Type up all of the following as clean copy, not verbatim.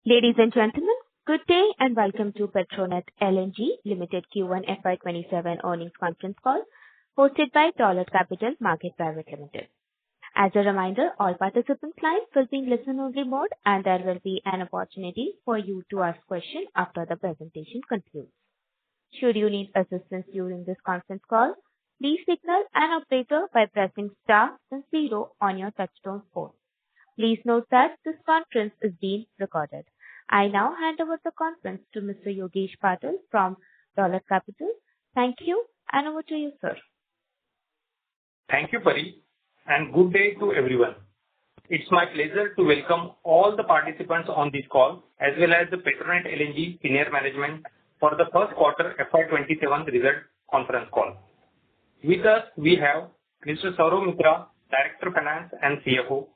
Ladies and gentlemen, good day and welcome to Petronet LNG Ltd Q1FY27 earnings conference call hosted by Dolat Capital Market Private Limited. As a reminder, all participants' lines will be in listen-only mode and there will be an opportunity for you to ask questions after the presentation concludes. Should you need assistance during this conference call, please signal an operator by pressing star and 0 on your touchtone phone. Please note that this conference is being recorded. I now hand over the conference to Mr. Yogesh Patil from Dolat Capital. Thank you, and over to you, sir. Thank you, Pari, and good day to everyone. It's my pleasure to welcome all the participants on this call, as well as the Petronet LNG senior management for the first quarter FY27 result conference call. With us, we have Mr. Saurav Mitra, Director Finance and CFO,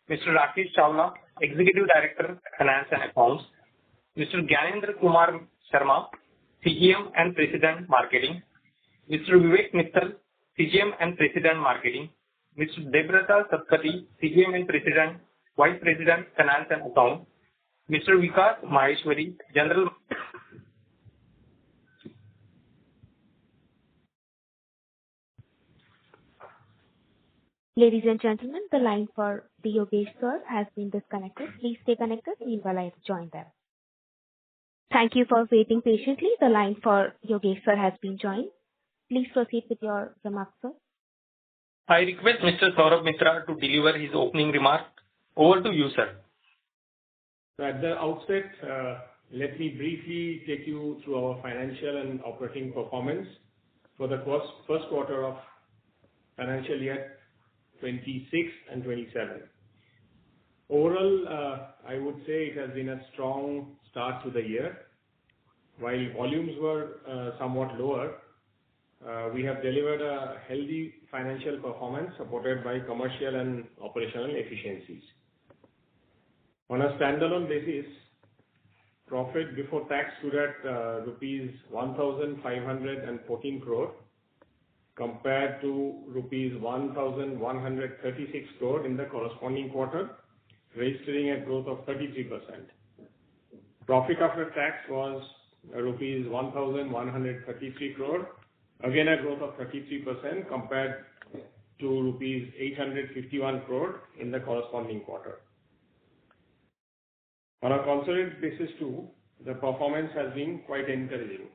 Mr. Rakesh Chawla, Executive Director, Finance and Accounts, Mr. Gyanendra Kumar Sharma, CGM and President, Marketing, Mr. Vivek Mittal, CGM and President, Marketing, Mr. Debrata Satpathy, CGM and President, Vice President, Finance and Accounts, Mr. Vikas Maheshwari, General Ladies and gentlemen, the line for the Yogesh sir has been disconnected. Please stay connected meanwhile I join them. Thank you for waiting patiently. The line for Yogesh sir has been joined. Please proceed with your remarks, sir. I request Mr. Saurav Mitra to deliver his opening remarks. Over to you, sir. At the outset, let me briefly take you through our financial and operating performance for the first quarter of financial year 26 and 27. Overall, I would say it has been a strong start to the year. While volumes were somewhat lower, we have delivered a healthy financial performance supported by commercial and operational efficiencies. On a standalone basis, profit before tax stood at rupees 1,514 crore compared to rupees 1,136 crore in the corresponding quarter, registering a growth of 33%. Profit after tax was rupees 1,133 crore, again a growth of 33% compared to rupees 851 crore in the corresponding quarter. On a consolidated basis too, the performance has been quite encouraging.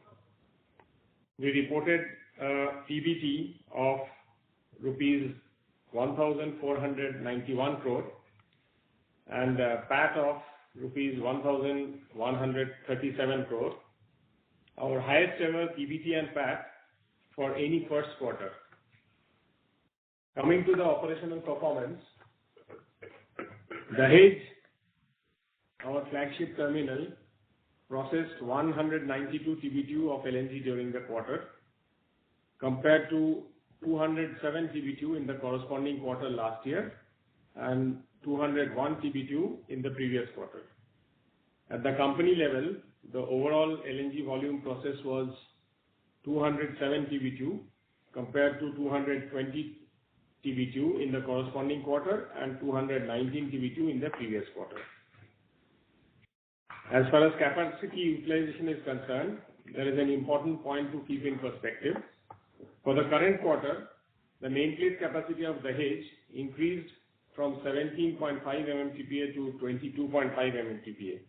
We reported PBT of rupees 1,491 crore and PAT of rupees 1,137 crore, our highest ever PBT and PAT for any first quarter. Coming to the operational performance, Dahej, our flagship terminal, processed 192 TBtu of LNG during the quarter, compared to 207 TBtu in the corresponding quarter last year and 201 TBtu in the previous quarter. At the company level, the overall LNG volume process was 207 TBtu compared to 220 TBtu in the corresponding quarter and 219 TBtu in the previous quarter. As far as capacity utilization is concerned, there is an important point to keep in perspective. For the current quarter, the nameplate capacity of Dahej increased from 17.5 MMTPA to 22.5 MMTPA.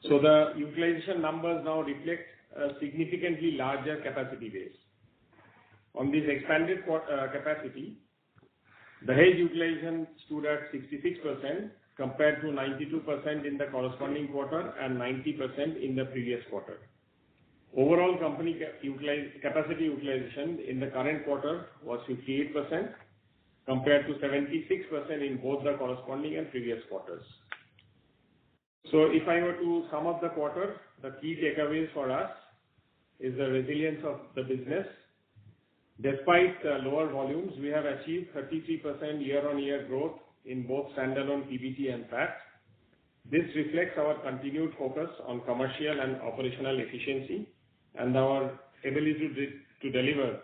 So the utilization numbers now reflect a significantly larger capacity base. On this expanded capacity, Dahej utilization stood at 66% compared to 92% in the corresponding quarter and 90% in the previous quarter. Overall company capacity utilization in the current quarter was 58% compared to 76% in both the corresponding and previous quarters. So if I were to sum up the quarter, the key takeaways for us is the resilience of the business. Despite lower volumes, we have achieved 33% year-on-year growth in both standalone PBT and PAT. This reflects our continued focus on commercial and operational efficiency and our ability to deliver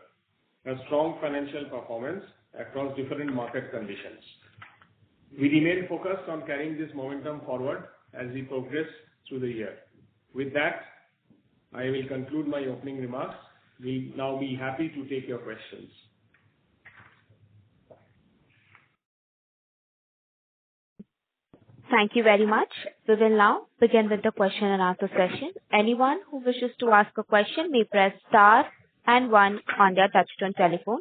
a strong financial performance across different market conditions. We remain focused on carrying this momentum forward as we progress through the year. With that, I will conclude my opening remarks. We'll now be happy to take your questions. Thank you very much. We will now begin with the question and answer session. Anyone who wishes to ask a question may press star and one on their touchtone telephone.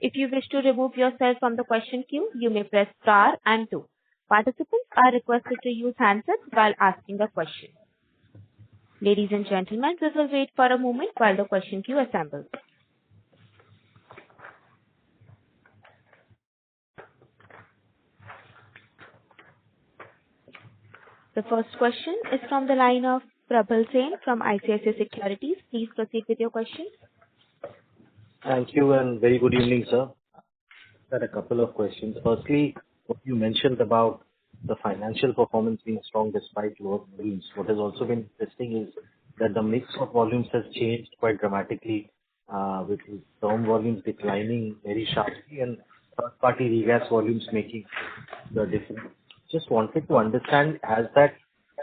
If you wish to remove yourself from the question queue, you may press star and two. Participants are requested to use handsets while asking a question. Ladies and gentlemen, we will wait for a moment while the question queue assembles. The first question is from the line of Prabal Sen from ICICI Securities. Please proceed with your question. Thank you and very good evening, sir. I had a couple of questions. Firstly, what you mentioned about the financial performance being strong despite lower volumes. What has also been interesting is that the mix of volumes has changed quite dramatically, with term volumes declining very sharply and third-party regas volumes making the difference. Just wanted to understand, has that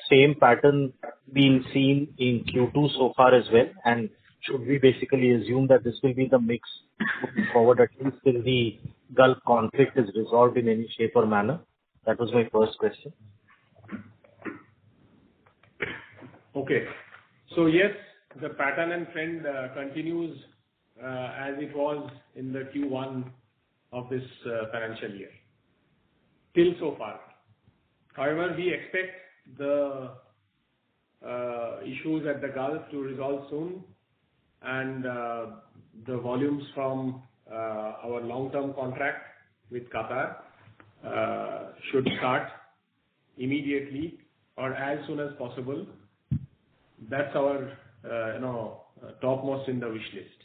same pattern been seen in Q2 so far as well? And should we basically assume that this will be the mix moving forward, at least till the Gulf conflict is resolved in any shape or manner? That was my first question. Okay. So yes, the pattern and trend continues as it was in the Q1 of this financial year, till so far. However, we expect the issues at the Gulf to resolve soon, and the volumes from our long-term contract with Qatar should start immediately or as soon as possible. That's our topmost in the wish list.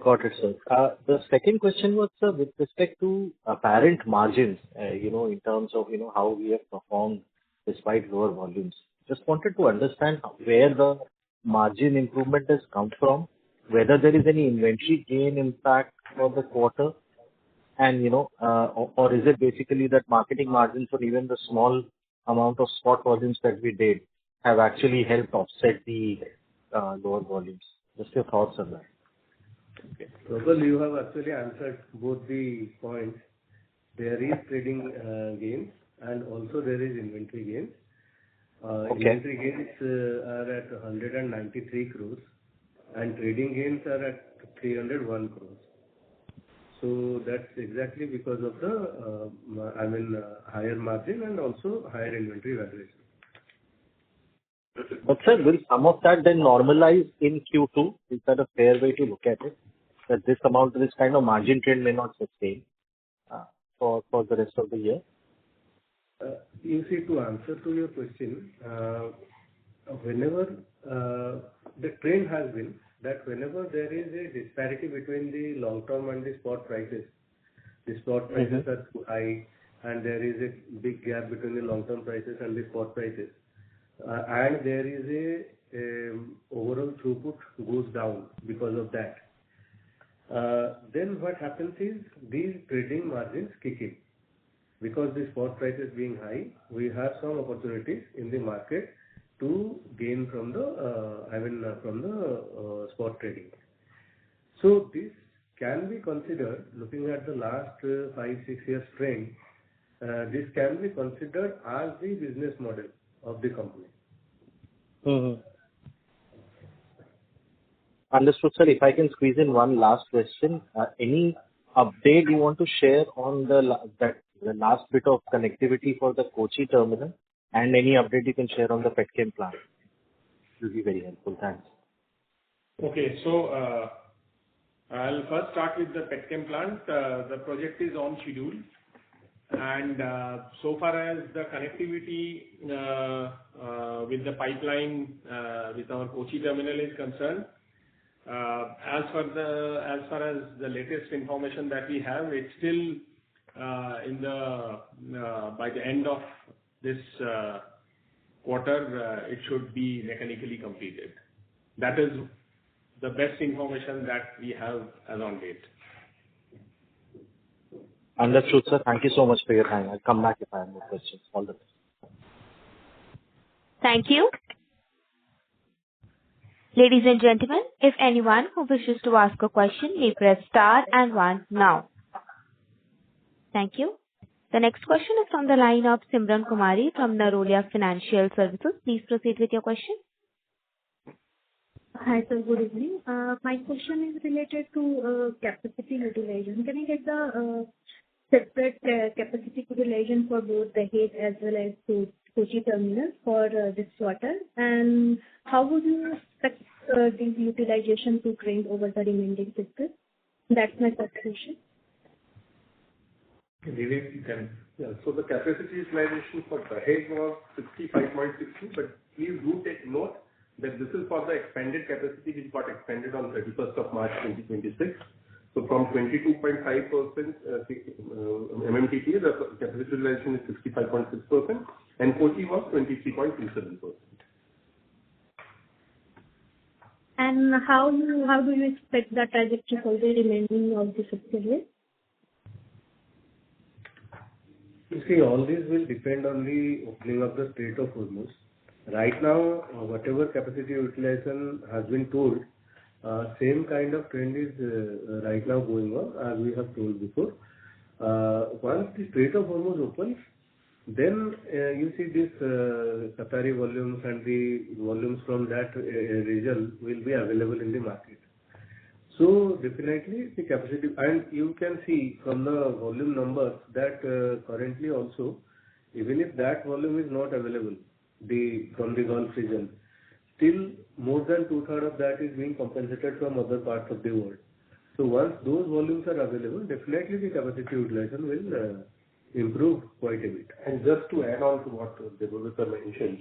Got it, sir. The second question was, sir, with respect to apparent margins, in terms of, how we have performed despite lower volumes. Just wanted to understand where the margin improvement has come from, whether there is any inventory gain impact for the quarter, and, or is it basically that marketing margins or even the small amount of spot volumes that we did have actually helped offset the lower volumes? Just your thoughts on that. Okay. Prabal, you have actually answered both the points. There is trading gains and also there is inventory gains. Inventory gains are at 193 crores and trading gains are at 301 crores. So that's exactly because of the higher margin and also higher inventory valuation. But sir, will some of that then normalize in Q2? Is that a fair way to look at it? That this kind of margin trend may not sustain for the rest of the year? You see, to answer to your question, whenever the trend has been that whenever there is a disparity between the long-term and the spot prices are too high and there is a big gap between the long-term prices and the spot prices, and there is a overall throughput goes down because of that. Then what happens is these trading margins kick in. Because the spot prices being high, we have some opportunities in the market to gain from the spot trading. So this can be considered, looking at the last 5-6 years trend, this can be considered as the business model of the company. Mm-hmm. Understood, sir. If I can squeeze in one last question, any update you want to share on the last bit of connectivity for the Kochi terminal, and any update you can share on the petchem plant? It will be very helpful. Thanks. Okay, so I'll first start with the petchem plant. The project is on schedule, and so far as the connectivity with the pipeline with our Kochi terminal is concerned, as far as the latest information that we have, it's still by the end of this quarter, it should be mechanically completed. That is the best information that we have as on date. Understood, sir. Thank you so much for your time. I'll come back if I have more questions. All the best. Thank you. Ladies and gentlemen, if anyone who wishes to ask a question may press star and one now. Thank you. The next question is from the line of Simran Kumari from Narolia Financial Services. Please proceed with your question. Hi, sir. Good evening. My question is related to capacity utilization. Can I get the separate capacity utilization for both the Dahej as well as Kochi terminal for this quarter? And how would you expect the utilization to trend over the remaining fiscal? That's my first question. Vivek, you can. Yeah. So the capacity utilization for Dahej was 65.62, but please do take note that this is for the expanded capacity which got expanded on 31st of March 2026. So from 22.5% MMTPA, the capacity utilization is 65.6%, and Kochi was 23.27%. And how do you expect the trajectory for the remaining of the fiscal year? You see, all this will depend on the opening of the Strait of Hormuz. Right now, whatever capacity utilization has been told, same kind of trend is right now going on, as we have told before. Once the Strait of Hormuz opens, then you see this Qatari volumes and the volumes from that region will be available in the market. So definitely the capacity, and you can see from the volume numbers that currently also, even if that volume is not available, from the Gulf region, still more than 2/3 of that is being compensated from other parts of the world. So once those volumes are available, definitely the capacity utilization will improve quite a bit. And just to add on to what Debabrata mentioned,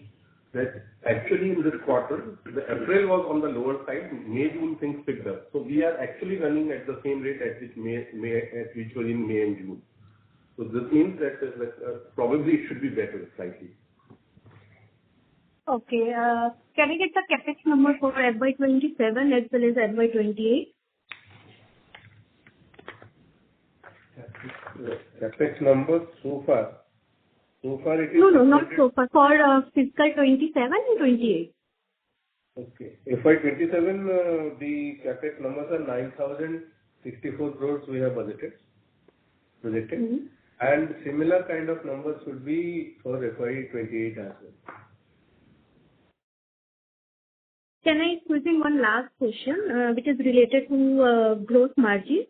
that actually in this quarter, the April was on the lower side, May, June things picked up. So we are actually running at the same rate at which which was in May and June. So this means that probably it should be better slightly. Okay. Can I get the capex number for FY27 as well as FY28? Capex number so far it is... No, not so far. For fiscal 27 and 28. Okay. FY27, the capex numbers are 9,064 crores we have projected. Mm-hmm. And similar kind of numbers should be for FY28 as well. Can I squeeze in one last question, which is related to gross margin?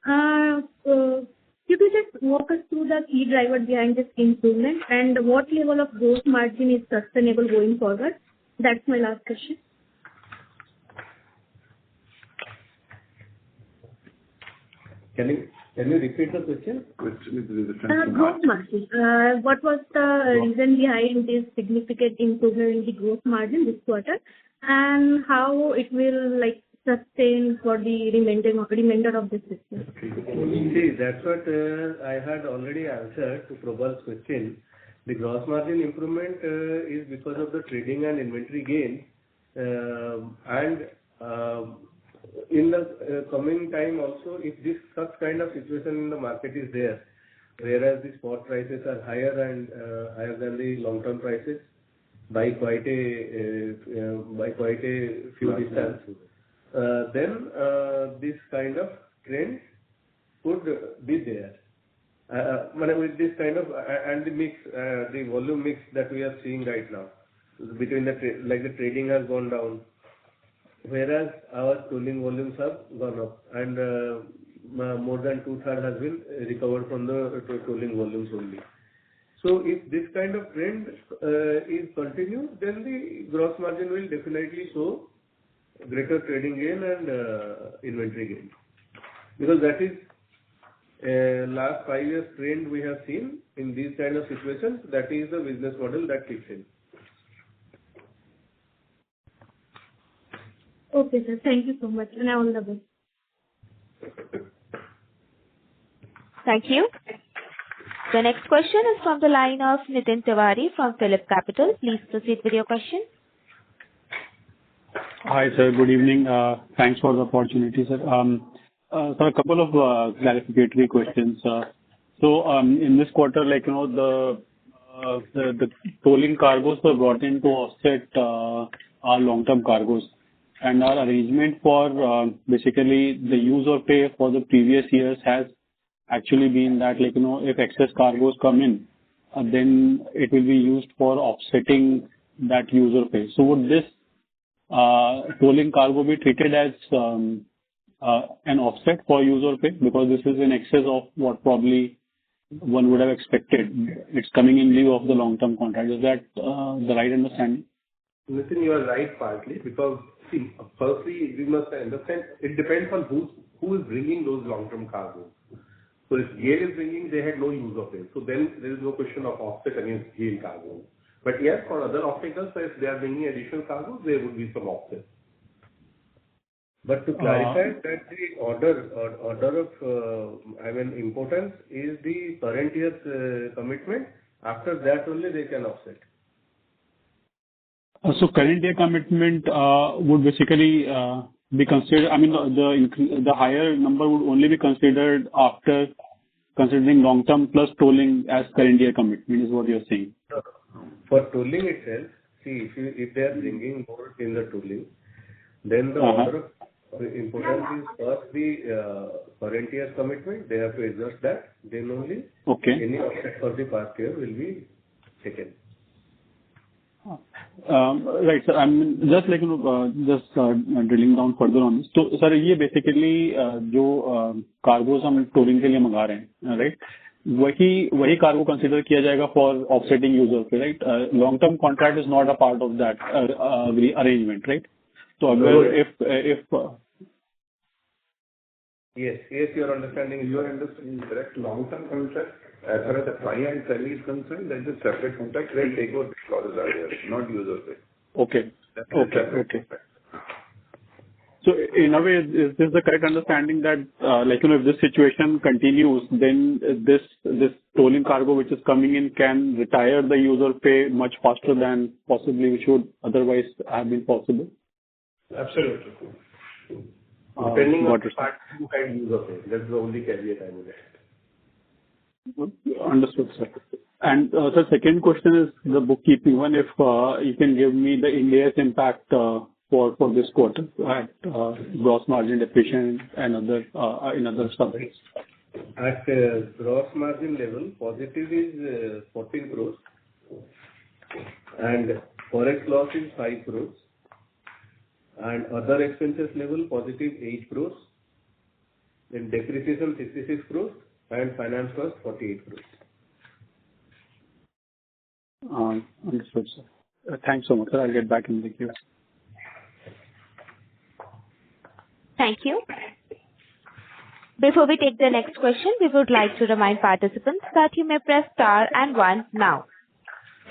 Could you just walk us through the key driver behind this improvement and what level of gross margin is sustainable going forward? That's my last question. Can you repeat the question? Gross margin. What was the reason behind this significant improvement in the gross margin this quarter, and how it will sustain for the remainder of this business? See, that's what I had already answered to Probal's question. The gross margin improvement is because of the trading and inventory gain, and in the coming time also, if this such kind of situation in the market is there, whereas the spot prices are higher than the long-term prices by quite a few distance, then this kind of trend could be there. With this kind of and the mix, the volume mix that we are seeing right now between the trading has gone down, whereas our tolling volumes have gone up, and more than 2/3 has been recovered from the tolling volumes only. So if this kind of trend is continued, then the gross margin will definitely show greater trading gain and inventory gain, because that is last 5 years trend we have seen in these kind of situations. That is the business model that kicks in. Okay, sir. Thank you so much, and all the best. Thank you. The next question is from the line of Nitin Tiwari from Phillip Capital. Please proceed with your question. Hi, sir. Good evening. Thanks for the opportunity, sir. So a couple of clarificatory questions. So in this quarter, the tolling cargoes were brought in to offset our long-term cargoes. And our arrangement for basically the use or pay for the previous years has actually been that, if excess cargoes come in, then it will be used for offsetting that use or pay. So would this tolling cargo be treated as an offset for use or pay? Because this is in excess of what probably one would have expected. It's coming in lieu of the long-term contract. Is that the right understanding? Nitin, you are right partly because, see, firstly, we must understand it depends on who is bringing those long-term cargoes. So if GAIL is bringing, they had no use of it. So then there is no question of offset against GAIL cargo. But yes, for other off-takers, if they are bringing additional cargoes, there would be some offset. But to clarify that the order of importance is the current year's commitment. After that only they can offset. So current year commitment would basically be considered. I mean, the higher number would only be considered after considering long-term plus tolling as current year commitment, is what you're saying. For tolling itself, see, if they are bringing more in the tolling, then the order of importance is first the current year's commitment. They have to adjust that. Then only any offset for the past year will be taken. Right, sir. I'm just drilling down further on this. So, sir, ये basically जो cargoes हम tolling के लिए मंगा रहे हैं, right? वही cargo consider किया जाएगा for offsetting user fee, right? Long-term contract is not a part of that arrangement, right? So, if yes, your understanding is correct. Long-term contract, as far as the fly and sell is concerned, that is a separate contract where take out clauses are there, not user pay. Okay. So in a way, is this the correct understanding that, if this situation continues, then this tolling cargo which is coming in can retire the user pay much faster than possibly which would otherwise have been possible? Absolutely. Depending on the part you can use of it. That's the only caveat I would add. Understood, sir. And sir, second question is the bookkeeping one. If you can give me the Ind AS impact for this quarter at gross margin, depreciation, and other subjects. At gross margin level, positive is 14 crores, and forex loss is 5 crores, and other expenses level positive 8 crores, then depreciation 66 crores, and finance cost 48 crores. Understood, sir. Thanks so much, sir. I'll get back in the queue. Thank you. Before we take the next question, we would like to remind participants that you may press star and 1 now.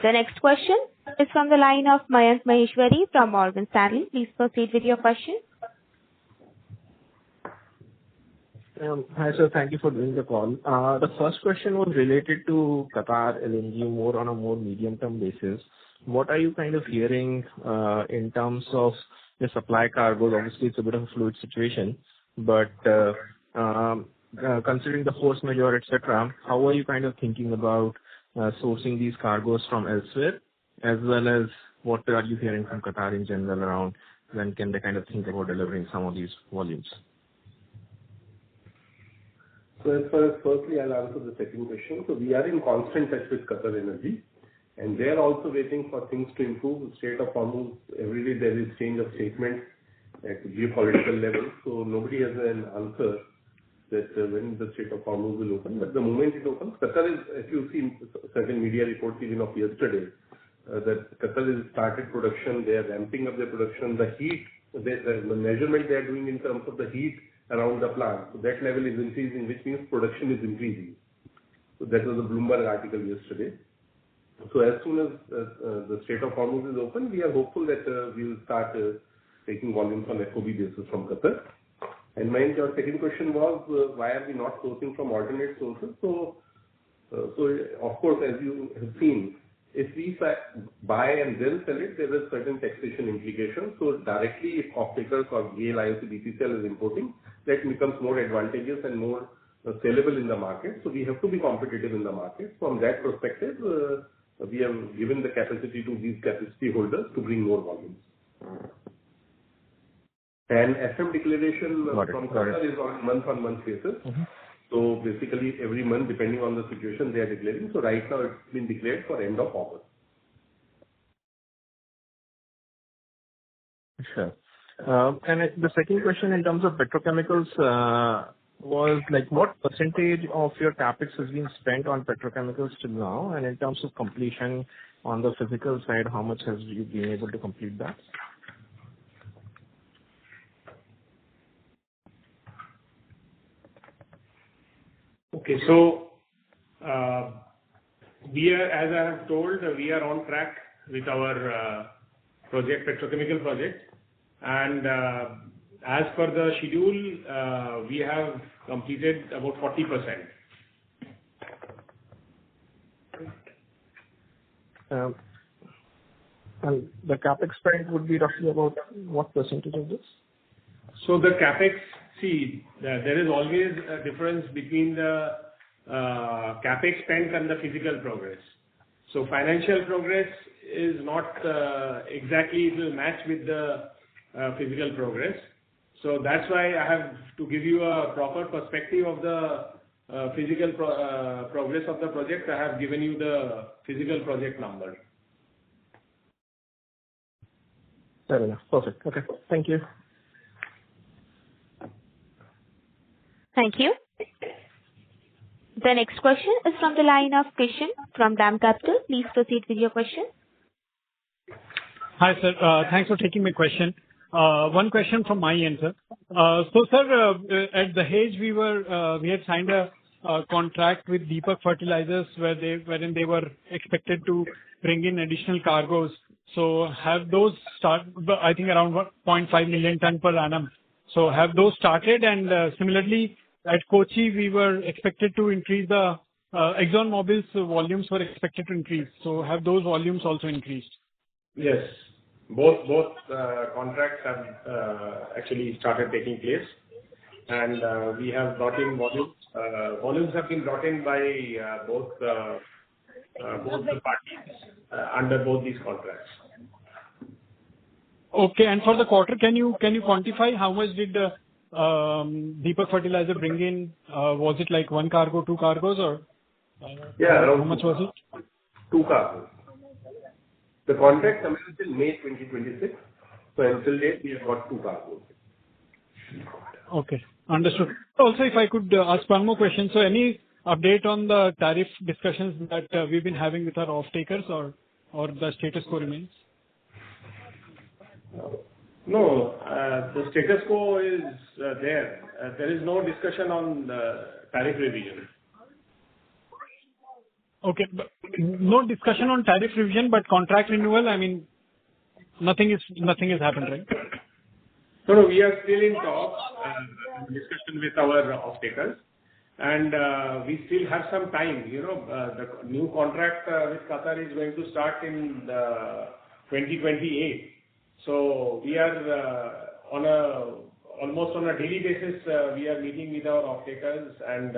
The next question is from the line of Mayank Maheshwari from Morgan Stanley. Please proceed with your question. Hi, sir. Thank you for doing the call. The first question was related to Qatar LNG more on a more medium-term basis. What are you kind of hearing in terms of the supply cargoes? Obviously, it's a bit of a fluid situation, but considering the force majeure, etc., how are you kind of thinking about sourcing these cargoes from elsewhere, as well as what are you hearing from Qatar in general around when can they kind of think about delivering some of these volumes? So as far as firstly, I'll answer the second question. So we are in constant touch with Qatar Energy, and they are also waiting for things to improve. State of Hormuz, every day there is change of statement at geopolitical level. So nobody has an answer that when the State of Hormuz will open. But the moment it opens, Qatar is, if you've seen certain media reports even of yesterday, that Qatar has started production. They are ramping up their production. The heat, the measurement they are doing in terms of the heat around the plant. So that level is increasing, which means production is increasing. So that was a Bloomberg article yesterday. So as soon as the Strait of Hormuz is open, we are hopeful that we will start taking volumes on FOB basis from Qatar. And your second question was, why are we not sourcing from alternate sources? So of course, as you have seen, if we buy and then sell it, there is certain taxation implications. So directly, if off-takers or GAIL, IOC, BPCL is importing, that becomes more advantageous and more sellable in the market. So we have to be competitive in the market. From that perspective, we have given the capacity to these capacity holders to bring more volumes. And FM declaration from Qatar is on month-on-month basis. So basically every month, depending on the situation, they are declaring. So right now it's been declared for end of August. Sure. And the second question in terms of petrochemicals was like what percentage of your capex has been spent on petrochemicals till now? And in terms of completion on the physical side, how much has you been able to complete that? Okay, so we are, as I have told, we are on track with our petrochemical project, and as per the schedule, we have completed about 40%. And the capex spend would be roughly about what percentage of this? So the capex, see, there is always a difference between the capex spent and the physical progress. So financial progress is not exactly, it will match with the physical progress. So that's why I have to give you a proper perspective of the physical progress of the project. I have given you the physical project number. Fair enough. Perfect. Okay. Thank you. Thank you. The next question is from the line of Kishan from DAM Capital. Please proceed with your question. Hi, sir. Thanks for taking my question. One question from my end, sir. So, sir, at Dahej, we had signed a contract with Deepak Fertilizers wherein they were expected to bring in additional cargoes. So, have those started? I think around 0.5 million ton per annum. So, have those started? And similarly, at Kochi, we were expected to increase the ExxonMobil's volumes were expected to increase. So, have those volumes also increased? Yes. Both contracts have actually started taking place, and we have brought in volumes. Volumes have been brought in by both the parties under both these contracts. Okay, and for the quarter, can you quantify how much did Deepak Fertilizer bring in? Was it like one cargo, two cargoes, or how much was it? Two cargoes. The contract commences till May 2026. So until date, we have got two cargoes. Okay, understood. Also, if I could ask one more question. So any update on the tariff discussions that we've been having with our off-takers, or the status quo remains? No, the status quo is there. There is no discussion on tariff revision. Okay, but no discussion on tariff revision, but contract renewal, I mean, nothing has happened, right? No, we are still in talks, discussion with our off-takers, and we still have some time. You know, the new contract with Qatar is going to start in 2028. So we are almost on a daily basis, we are meeting with our off-takers and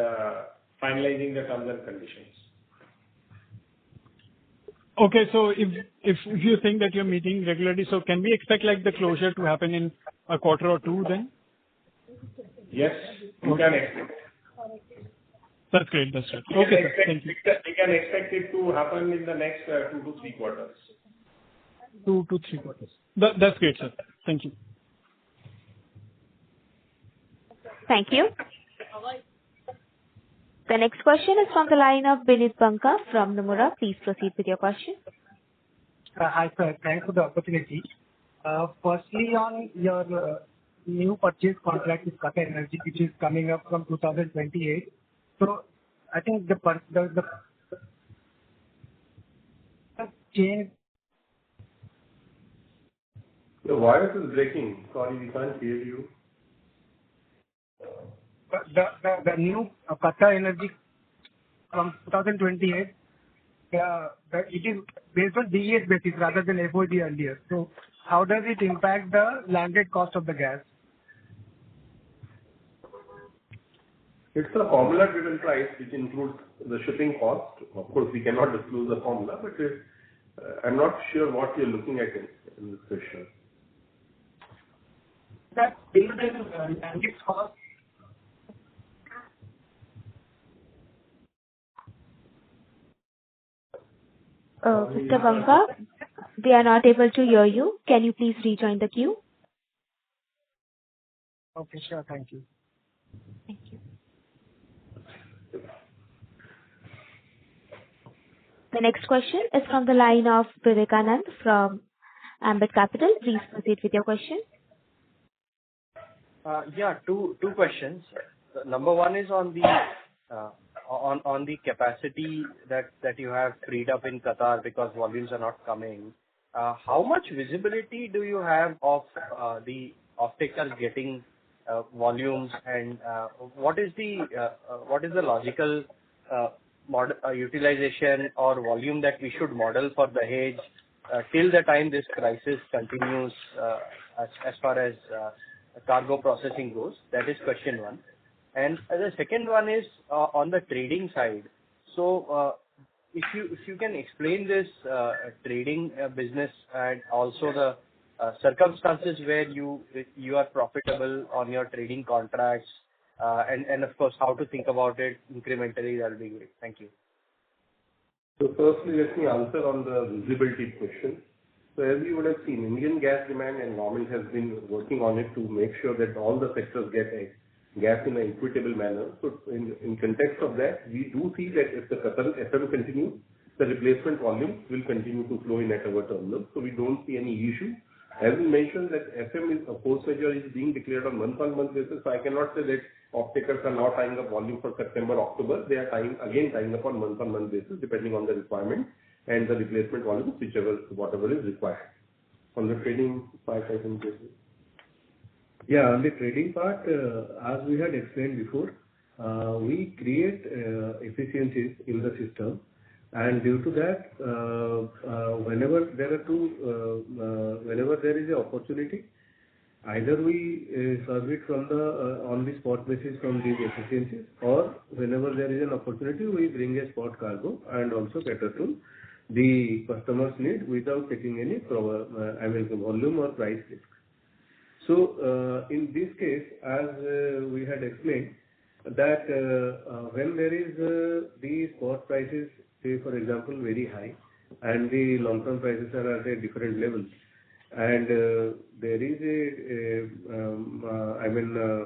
finalizing the terms and conditions. Okay, so if you think that you're meeting regularly, so can we expect like the closure to happen in a quarter or two then? Yes, you can expect. That's great. That's right. Okay, sir. Thank you. We can expect it to happen in the next 2 to 3 quarters. 2 to 3 quarters. That's great, sir. Thank you. Thank you. The next question is from the line of Binit Banka from Nomura. Please proceed with your question. Hi, sir. Thanks for the opportunity. Firstly, on your new purchase contract with Qatar Energy, which is coming up from 2028. So, I think the change. The voice is breaking. Sorry, we can't hear you. The new Qatar Energy from 2028, it is based on DES basis rather than FOD earlier. So, how does it impact the landed cost of the gas? It's a formula-driven price which includes the shipping cost. Of course, we cannot disclose the formula, but I'm not sure what you're looking at in this question. That landed cost. Mr. Banka, we are not able to hear you. Can you please rejoin the queue? Okay, sure. Thank you. Thank you. The next question is from the line of Vivekanand from Ambit Capital. Please proceed with your question. Yeah, two questions. Number one is on the capacity that you have freed up in Qatar because volumes are not coming. How much visibility do you have of the off-takers getting volumes, and what is the logical utilization or volume that we should model for the hedge till the time this crisis continues as far as cargo processing goes? That is question one. And the second one is on the trading side. So if you can explain this trading business and also the circumstances where you are profitable on your trading contracts, and of course how to think about it incrementally, that will be great. Thank you. So firstly, let me answer on the visibility question. So as you would have seen, Indian gas demand and government has been working on it to make sure that all the sectors get gas in an equitable manner. So in context of that, we do see that if the Qatar FM continues, the replacement volume will continue to flow in at our terminal. So we don't see any issue. As we mentioned that FM is a force majeure is being declared on month-on-month basis. So I cannot say that off-takers are not tying up volume for September, October. They are tying up on month-on-month basis depending on the requirement and the replacement volume, whatever is required. On the trading part, I think this is. Yeah, on the trading part, as we had explained before, we create efficiencies in the system, and due to that, whenever there is an opportunity, either we serve it from on the spot basis from these efficiencies, or whenever there is an opportunity, we bring a spot cargo and also cater to the customer's need without taking any volume or price risk. So in this case, as we had explained, that when there is the spot prices, say for example, very high, and the long-term prices are at a different level, and there is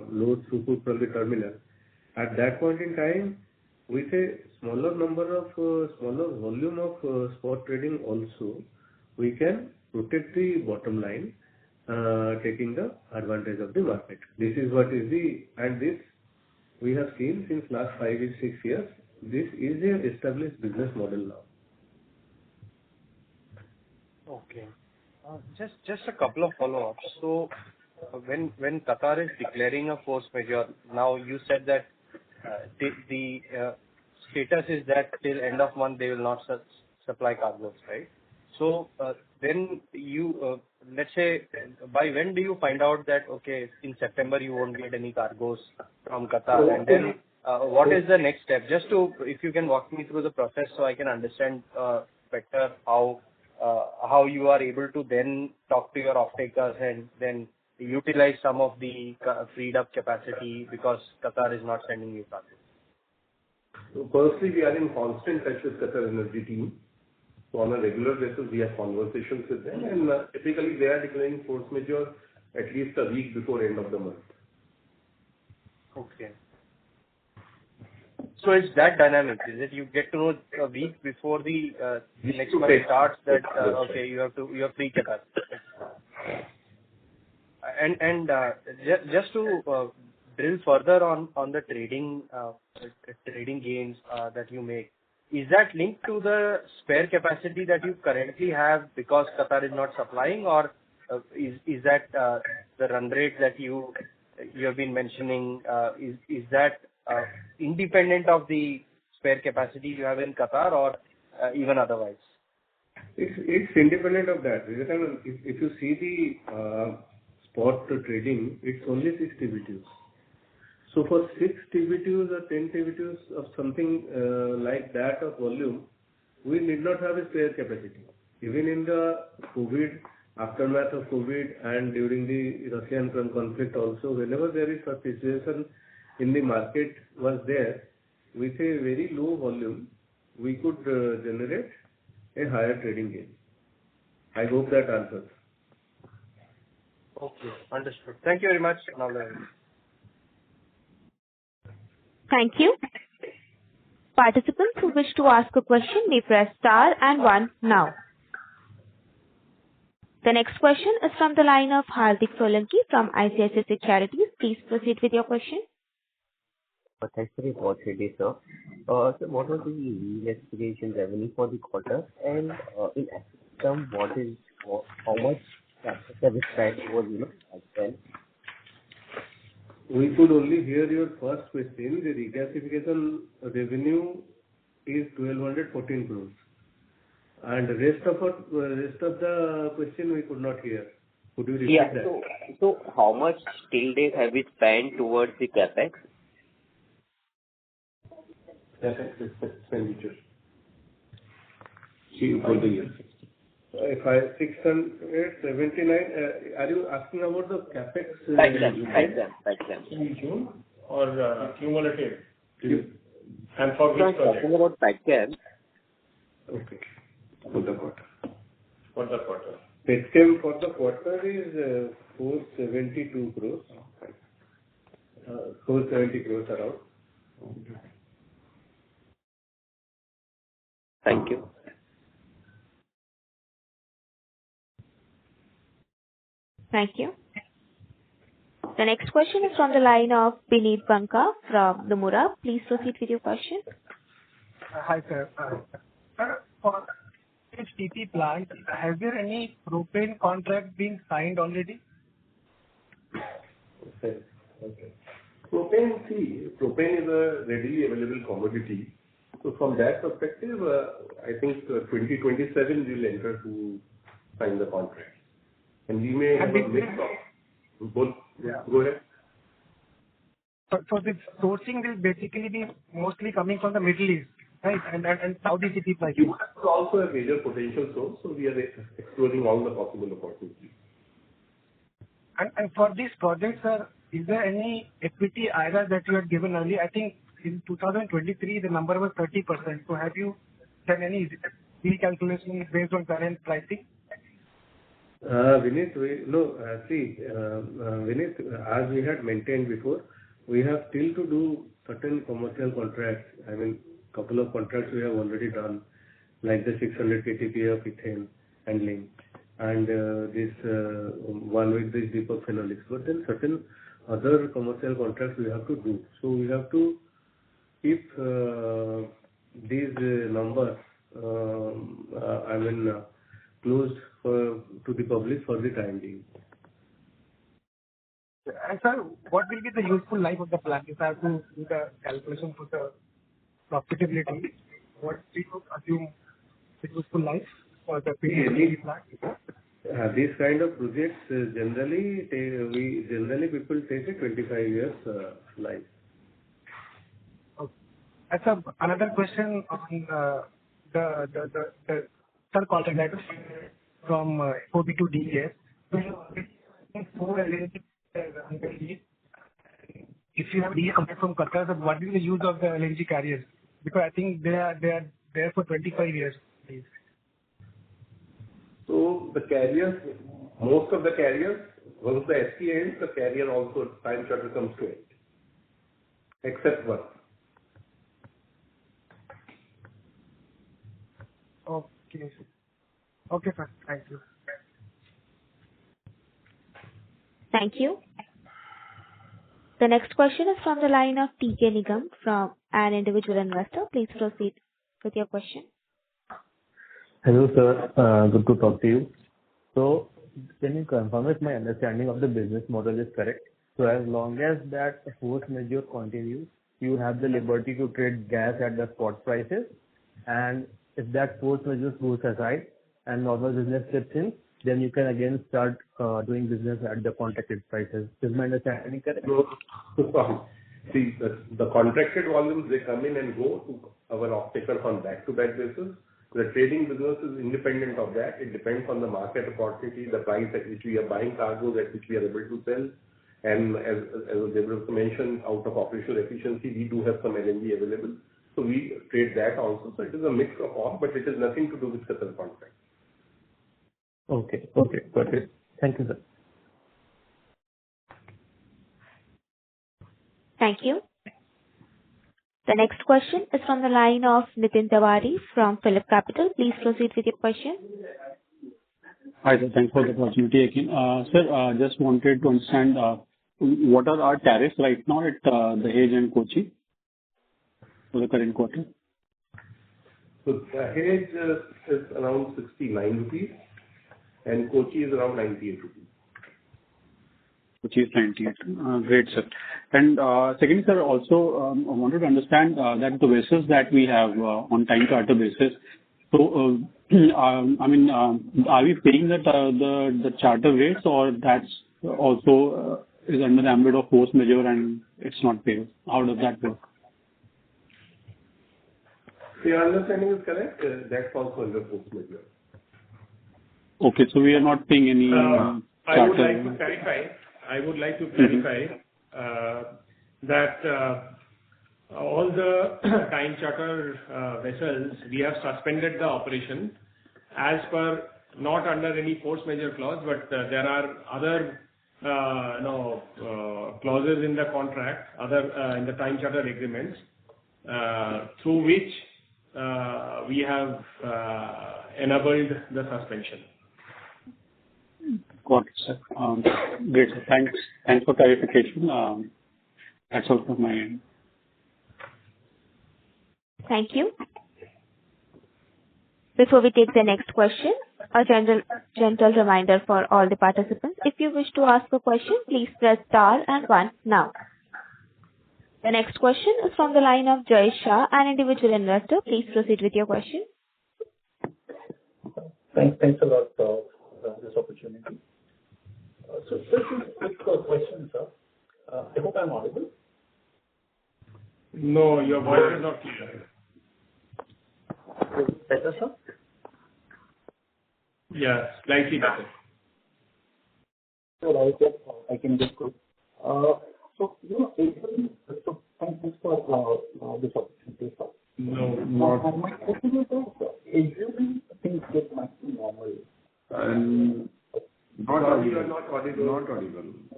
low throughput from the terminal, at that point in time, with a smaller volume of spot trading also, we can protect the bottom line, taking the advantage of the market. This is what is and this we have seen since last 5 or 6 years. This is an established business model now. Okay. Just a couple of follow-ups. So when Qatar is declaring a force majeure, now you said that the status is that till end of month they will not supply cargoes, right? So then you let's say by when do you find out that okay in September you won't get any cargoes from Qatar, and then what is the next step? Just if you can walk me through the process so I can understand better how you are able to then talk to your off-takers and then utilize some of the freed up capacity because Qatar is not sending you cargoes. So firstly, we are in constant touch with Qatar Energy team. So on a regular basis, we have conversations with them, and typically they are declaring force majeure at least a week before end of the month. Okay. So it's that dynamic, is it? You get to know a week before the next month starts that okay you have free capacity. And just to drill further on the trading gains that you make, is that linked to the spare capacity that you currently have because Qatar is not supplying, or is that the run rate that you have been mentioning, is that independent of the spare capacity you have in Qatar, or even otherwise? It's independent of that. If you see the spot trading, it's only 60 BTUs. So for 6 TBTUs or 10 TBTUs of something like that of volume, we need not have a spare capacity. Even in the COVID, aftermath of COVID and during the Russian conflict also, whenever there is a situation in the market was there, with a very low volume, we could generate a higher trading gain. I hope that answers. Okay, understood. Thank you very much. Thank you. Participants who wish to ask a question may press star and one now. The next question is from the line of Hardik Solanki from ICICI Securities. Please proceed with your question. Thanks for the opportunity, sir. So what was the regasification revenue for the quarter? And in absolute term, how much service price was, then? We could only hear your first question. The regasification revenue is 1,214 crores. And the rest of the question we could not hear. Could you repeat that? So how much till date have we spent towards the capex? Capex expenditure. See, for the year. If I 679, are you asking about the capex? Petchem. In June or cumulative? And for which project? Talking about Petchem. Okay. For the quarter. For the quarter. Petchem for the quarter is 472 crores. 470 crores around. Thank you. Thank you. The next question is from the line of Bineet Banka from Nomura. Please proceed with your question. Hi, sir. For HPP plant, has there any propane contract been signed already? Okay. Propane is a readily available commodity. So from that perspective, I think 2027 we'll enter to sign the contract. And we may have a mix of both. Yeah. Go ahead. So this sourcing will basically be mostly coming from the Middle East, right? And Saudi city prices. It is also a major potential source, so we are exploring all the possible opportunities. And for these projects, sir, is there any equity IRR that you had given earlier? I think in 2023 the number was 30%. So have you done any recalculation based on current pricing? Vineet, Vineet, as we had maintained before, we have still to do certain commercial contracts. I mean, couple of contracts we have already done, like the 600 KTPA of ethane handling, and this one with this Deepak Phenolics. But then certain other commercial contracts we have to do. So we have to keep these numbers, closed to the public for the time being. And sir, what will be the useful life of the plant? If I have to do the calculation for the profitability, what do you assume the useful life for the PDC plant? These kind of projects generally people take a 25 years life. Okay. And sir, another question on the third contract from OB to DES. If you have DES contract from Qatar, so what is the use of the LNG carriers? Because I think they are there for 25 years. Please. So the carriers, most of the carriers, once the SPA ends, the carrier also time charter comes to it, except one. Okay. Okay, sir. Thank you. Thank you. The next question is from the line of TK Nigam from an individual investor. Please proceed with your question. Hello, sir. Good to talk to you. So, can you confirm if my understanding of the business model is correct? So, as long as that force majeure continues, you have the liberty to trade gas at the spot prices, and if that force majeure goes aside and normal business steps in, then you can again start doing business at the contracted prices. Is my understanding correct? See, the contracted volumes, they come in and go to our off-takers on back-to-back basis. The trading business is independent of that. It depends on the market opportunity, the price at which we are buying cargoes, at which we are able to sell. And as Deborah mentioned, out of operational efficiency, we do have some LNG available, so we trade that also. So it is a mix of all, but it has nothing to do with Qatar contract. Okay. Okay, got it. Thank you, sir. Thank you. The next question is from the line of Nitin Tiwari from Phillip Capital. Please proceed with your question. Hi, sir. Thanks for the opportunity again. Sir, just wanted to understand what are our tariffs right now at Dahej and Kochi for the current quarter? So Dahej is around 69 rupees and Kochi is around 98 rupees. Which is 98. Great, sir. And secondly, sir, also I wanted to understand that the vessels that we have on time charter basis. So, I mean, are we paying the charter rates, or that's also is under the ambit of force majeure and it's not paid? How does that work? So your understanding is correct. That's also under force majeure. Okay, so we are not paying any charter. I would like to clarify that all the time charter vessels, we have suspended the operation as per, not under any force majeure clause, but there are other clauses in the contract, in the time charter agreements, through which we have enabled the suspension. Got it, sir. Great, sir. Thanks for clarification. That's all from my end. Thank you. Before we take the next question, a gentle reminder for all the participants. If you wish to ask a question, please press star and 1 now. The next question is from the line of Jayesh Shah, an individual investor. Please proceed with your question. Thanks a lot for this opportunity. So just a quick question, sir. I hope I'm audible. No, your voice is not clear. Better, sir? Yeah, slightly better. So I can just go. So, so thanks for this opportunity, sir. No, not. My question is, assuming things get back to normal. Not audible.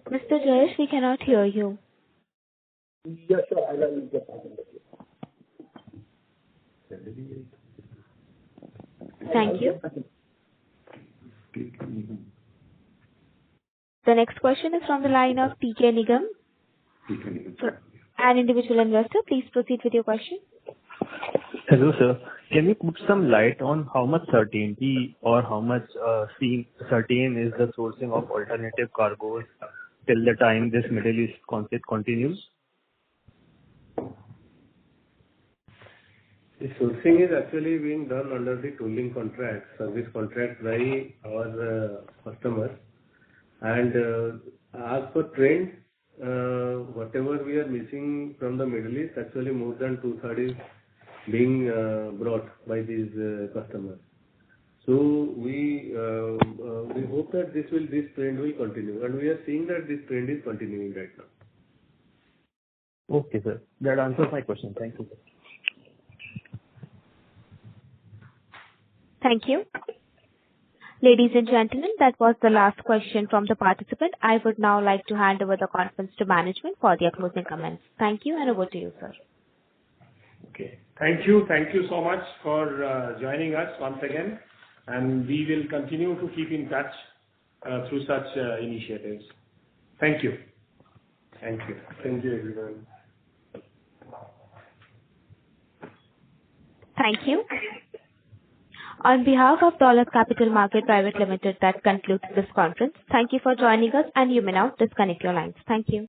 Mr. Jayesh, we cannot hear you. Yes, sir. I will get back in the queue. Thank you. The next question is from the line of TK Nigam, an individual investor. Please proceed with your question. Hello, sir. Can you put some light on how much certainty or how much certain is the sourcing of alternative cargoes till the time this Middle East conflict continues? The sourcing is actually being done under the tolling contract, service contract by our customers. And as per trend, whatever we are missing from the Middle East, actually more than 2/3 is being brought by these customers. So we hope that this trend will continue, and we are seeing that this trend is continuing right now. Okay, sir. That answers my question. Thank you, sir. Thank you. Ladies and gentlemen, that was the last question from the participant. I would now like to hand over the conference to management for their closing comments. Thank you, and over to you, sir. Okay. Thank you. Thank you so much for joining us once again, and we will continue to keep in touch through such initiatives. Thank you. Thank you. Thank you, everyone. Thank you. On behalf of Dolat Capital Market Private Limited, that concludes this conference. Thank you for joining us, and you may now disconnect your lines. Thank you.